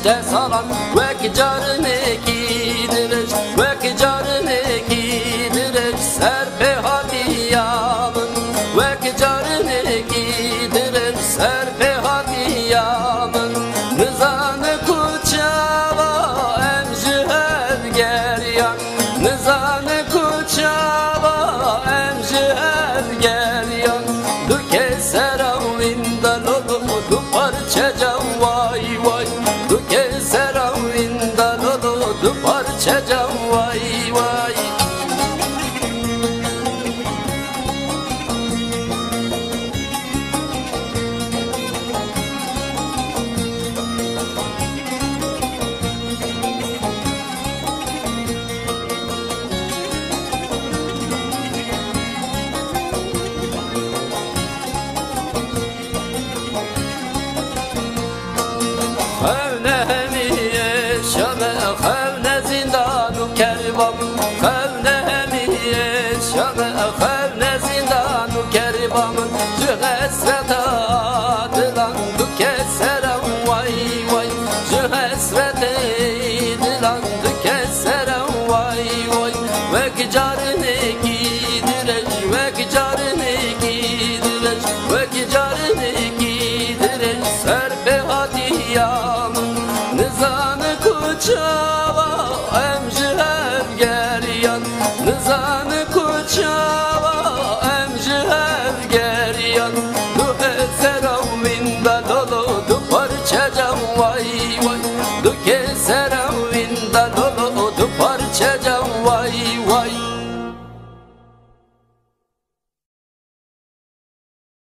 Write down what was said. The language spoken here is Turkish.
işte salan ve carını gidirir ve carını gidirir serpe hadiyamın ve carını gidirir serpe hadiyamın nizanı kuçava emciher geryan nizanı kuçava emciher geryan du keseravindal olumu du parçaca vay vay du keseravindal olumu du parçaca vay vay. Xevne hemiye şame xevne zindanu kervam xevne hemiye şame xevne zindanu kervam Cü hasreta dilan du keserem vay vay Cü hasrete dilan du keserem vay vay Ve carını gidireç ve carını gidireç ve carını gidireç serpe hadiyamın nizanı kuçava emciher geryan nizanı kuçava emciher geryan du eseravindal olu du parçacam vay vay du